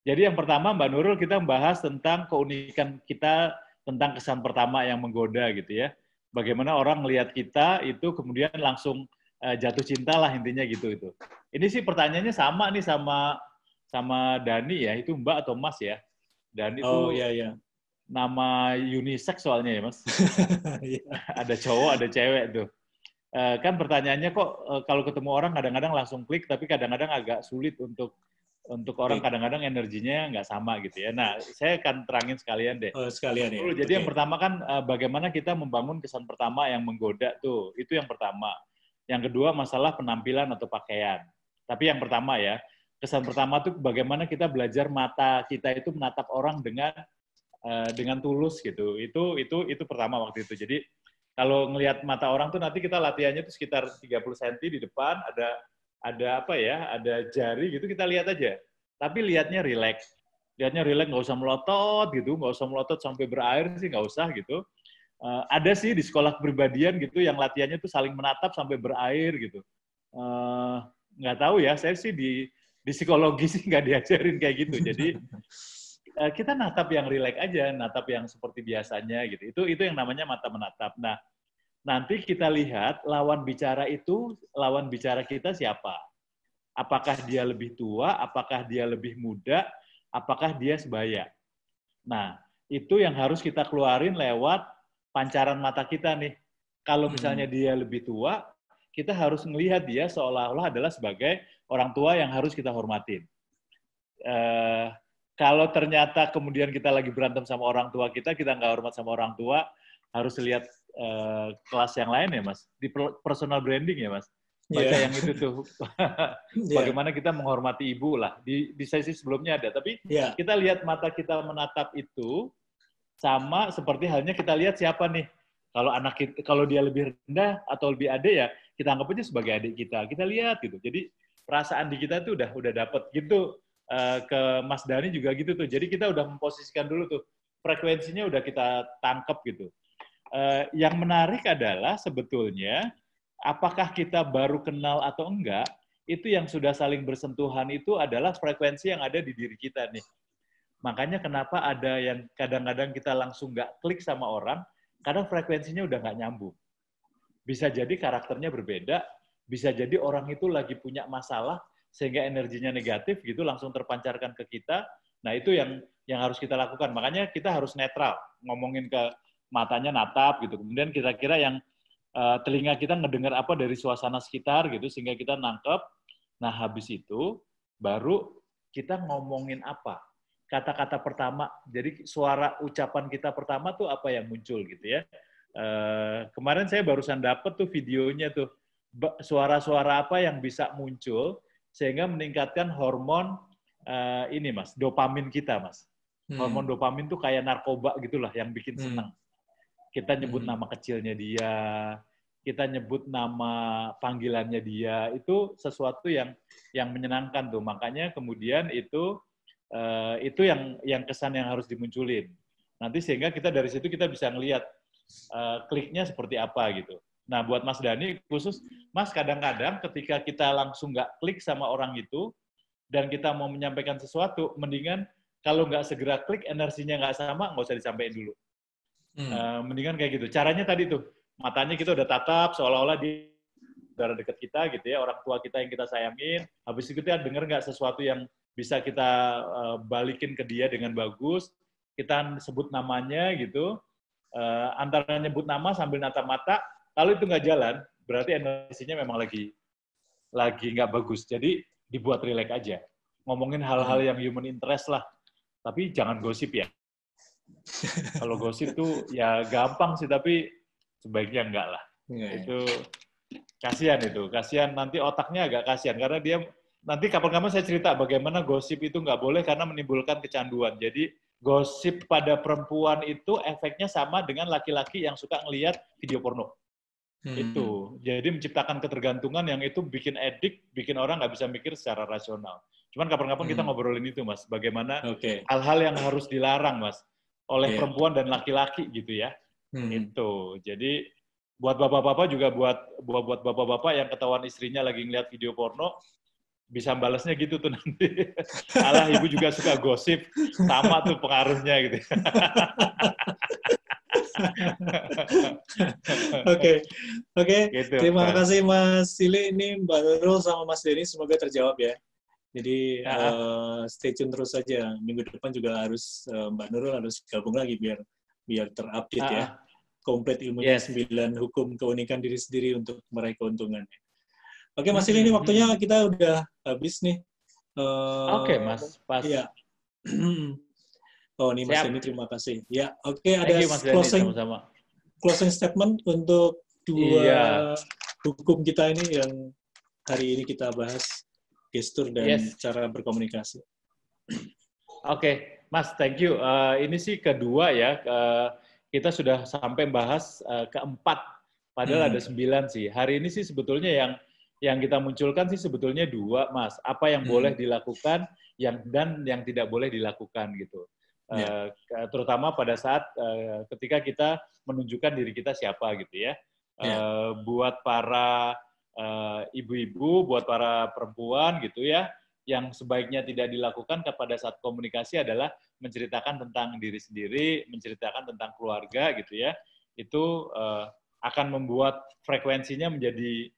Jadi yang pertama, Mbak Nurul, kita membahas tentang keunikan kita tentang kesan pertama yang menggoda gitu ya. Bagaimana orang melihat kita itu kemudian langsung jatuh cinta lah intinya gitu itu. Ini sih pertanyaannya sama nih sama Dani ya, itu Mbak atau Mas ya? Dani itu nama unisex soalnya ya, Mas. Ada cowok, ada cewek tuh. Kan pertanyaannya kok kalau ketemu orang kadang-kadang langsung klik, tapi kadang-kadang agak sulit untuk orang kadang-kadang energinya nggak sama gitu ya. Nah, saya akan terangin sekalian deh. Sekalian ya. Jadi yang pertama kan bagaimana kita membangun kesan pertama yang menggoda tuh. Itu yang pertama. Yang kedua masalah penampilan atau pakaian. Tapi yang pertama ya, kesan pertama tuh bagaimana kita belajar mata kita itu menatap orang dengan tulus gitu. Itu pertama waktu itu. Jadi kalau ngelihat mata orang tuh nanti kita latihannya tuh sekitar 30 cm di depan, ada apa ya, ada jari gitu, kita lihat aja. Tapi lihatnya rileks. Lihatnya rileks, nggak usah melotot gitu, nggak usah melotot sampai berair sih, nggak usah gitu. Ada sih di sekolah kepribadian gitu yang latihannya tuh saling menatap sampai berair gitu. Nggak tahu ya, saya sih di psikologi sih nggak diajarin kayak gitu. Jadi kita natap yang rileks aja, natap yang seperti biasanya gitu. Itu yang namanya mata menatap. Nah, nanti kita lihat lawan bicara kita siapa. Apakah dia lebih tua, apakah dia lebih muda, apakah dia sebaya. Nah, itu yang harus kita keluarin lewat pancaran mata kita nih. Kalau misalnya dia lebih tua, kita harus melihat dia seolah-olah adalah sebagai orang tua yang harus kita hormatin. Kalau ternyata kemudian kita lagi berantem sama orang tua kita nggak hormat sama orang tua, harus lihat kelas yang lain ya, Mas. Di personal branding ya, Mas. Baca yang itu tuh. Bagaimana kita menghormati ibu lah. Di sesi sebelumnya ada. Tapi kita lihat mata kita menatap itu, sama seperti halnya kita lihat siapa nih. Kalau dia lebih rendah atau lebih adik ya, kita anggap aja sebagai adik kita. Kita lihat gitu. Jadi perasaan di kita tuh udah dapet gitu. Ke Mas Dhani juga gitu tuh. Jadi kita udah memposisikan dulu tuh. Frekuensinya udah kita tangkep gitu. Yang menarik adalah sebetulnya apakah kita baru kenal atau enggak, itu yang sudah saling bersentuhan itu adalah frekuensi yang ada di diri kita nih. Makanya kenapa ada yang kadang-kadang kita langsung nggak klik sama orang, karena frekuensinya udah nggak nyambung. Bisa jadi karakternya berbeda, bisa jadi orang itu lagi punya masalah, sehingga energinya negatif gitu langsung terpancarkan ke kita. Nah, itu yang harus kita lakukan. Makanya kita harus netral, ngomongin ke matanya natap gitu. Kemudian kira-kira yang telinga kita ngedengar apa dari suasana sekitar gitu sehingga kita nangkep. Nah, habis itu baru kita ngomongin apa? Kata-kata pertama. Jadi suara ucapan kita pertama tuh apa yang muncul gitu ya. Kemarin saya barusan dapet tuh videonya tuh. Suara-suara apa yang bisa muncul sehingga meningkatkan hormon ini Mas, dopamin kita Mas. Hormon dopamin tuh kayak narkoba gitulah yang bikin senang. Kita nyebut nama kecilnya dia, kita nyebut nama panggilannya dia, itu sesuatu yang menyenangkan tuh. Makanya kemudian itu yang kesan yang harus dimunculin. Nanti sehingga kita dari situ kita bisa ngelihat kliknya seperti apa gitu. Nah, buat Mas Dhani khusus, Mas kadang-kadang ketika kita langsung nggak klik sama orang itu, dan kita mau menyampaikan sesuatu, mendingan kalau nggak segera klik, energinya nggak sama, nggak usah disampaikan dulu. Mendingan kayak gitu. Caranya tadi tuh, matanya kita udah tatap, seolah-olah dia saudara dekat kita gitu ya, orang tua kita yang kita sayangin, habis itu kita denger nggak sesuatu yang bisa kita balikin ke dia dengan bagus, kita sebut namanya gitu, antara nyebut nama sambil natap mata. Kalau itu nggak jalan, berarti energinya memang lagi nggak bagus. Jadi dibuat rileks aja. Ngomongin hal-hal yang human interest lah. Tapi jangan gosip ya. Kalau gosip tuh ya gampang sih, tapi sebaiknya enggak lah. Itu kasihan itu. Kasihan nanti otaknya agak kasihan. Karena dia, nanti kapan-kapan saya cerita bagaimana gosip itu nggak boleh karena menimbulkan kecanduan. Jadi gosip pada perempuan itu efeknya sama dengan laki-laki yang suka ngelihat video porno. Itu jadi menciptakan ketergantungan yang itu bikin edik, bikin orang nggak bisa mikir secara rasional. Cuman kapan-kapan kita ngobrolin itu Mas, bagaimana hal-hal yang harus dilarang Mas oleh perempuan dan laki-laki gitu ya. Itu jadi buat bapak-bapak juga buat bapak-bapak yang ketahuan istrinya lagi ngeliat video porno, bisa balasnya gitu tuh nanti. Alah, ibu juga suka gosip, sama tuh pengaruhnya gitu. Oke. Gitu, Terima kasih Mas Sili. Ini Mbak Nurul sama Mas Denny semoga terjawab ya. Jadi stay tune terus saja. Minggu depan juga harus Mbak Nurul harus gabung lagi biar terupdate ya. Komplit ilmunya 9 hukum keunikan diri sendiri untuk meraih keuntungan. Oke Mas Sili, ini waktunya kita udah habis nih. Oke Mas, pas. Iya. Oh, ini Mas Denny, terima kasih. Ya, oke, ada Mas Denny, sama-sama. Closing statement untuk dua hukum kita ini yang hari ini kita bahas. gestur dan cara berkomunikasi. Oke, Mas, thank you. Ini sih kedua ya, kita sudah sampai bahas keempat, padahal ada 9 sih. Hari ini sih sebetulnya yang kita munculkan sih sebetulnya 2, Mas. Apa yang boleh dilakukan dan yang tidak boleh dilakukan gitu. Terutama pada saat ketika kita menunjukkan diri kita siapa gitu ya. Buat para ibu-ibu, buat para perempuan gitu ya, yang sebaiknya tidak dilakukan pada saat komunikasi adalah menceritakan tentang diri sendiri, menceritakan tentang keluarga gitu ya. Itu akan membuat frekuensinya menjadi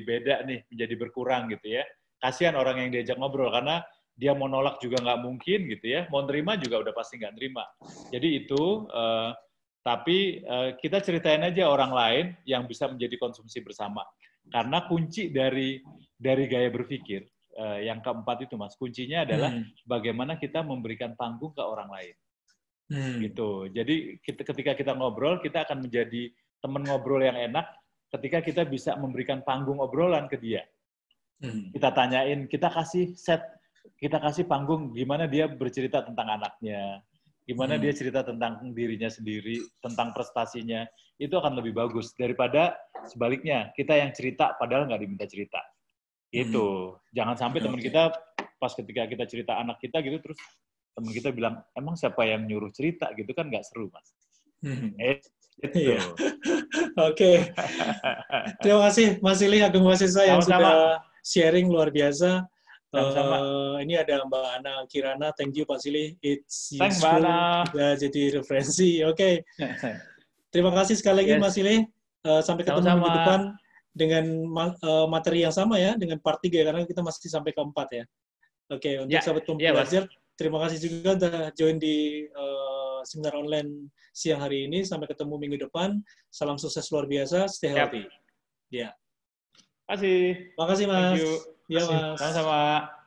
beda nih, menjadi berkurang gitu ya. Kasihan orang yang diajak ngobrol karena dia mau nolak juga nggak mungkin gitu ya, mau nerima juga udah pasti nggak nerima. Jadi itu, tapi kita ceritain aja orang lain yang bisa menjadi konsumsi bersama. Karena kunci dari gaya berpikir, yang keempat itu Mas, kuncinya adalah bagaimana kita memberikan panggung ke orang lain. Gitu. Jadi ketika kita ngobrol, kita akan menjadi teman ngobrol yang enak ketika kita bisa memberikan panggung obrolan ke dia. Kita tanyain, kita kasih panggung gimana dia bercerita tentang anaknya, gimana dia cerita tentang dirinya sendiri, tentang prestasinya, itu akan lebih bagus daripada sebaliknya, kita yang cerita padahal nggak diminta cerita. Itu. Jangan sampai teman kita pas ketika kita cerita anak kita gitu, terus teman kita bilang, emang siapa yang nyuruh cerita gitu kan nggak seru, Mas. Iya. Oke. Terima kasih Mas Silih Agung Wasesa yang sudah sharing luar biasa. Ini ada Mbak Ana Kirana. Thank you Pak Silih. It's useful juga jadi referensi. Oke. Terima kasih sekali lagi Mas Silih. Sampai ketemu minggu depan dengan materi yang sama ya, dengan part 3 karena kita masih sampai ke 4 ya. Oke, untuk sahabat pembelajar, terima kasih juga sudah join di seminar online siang hari ini. Sampai ketemu minggu depan. Salam sukses luar biasa. Stay healthy. Ya. Terima kasih. Terima kasih Mas. Thank you. Ya Mas. Sama-sama.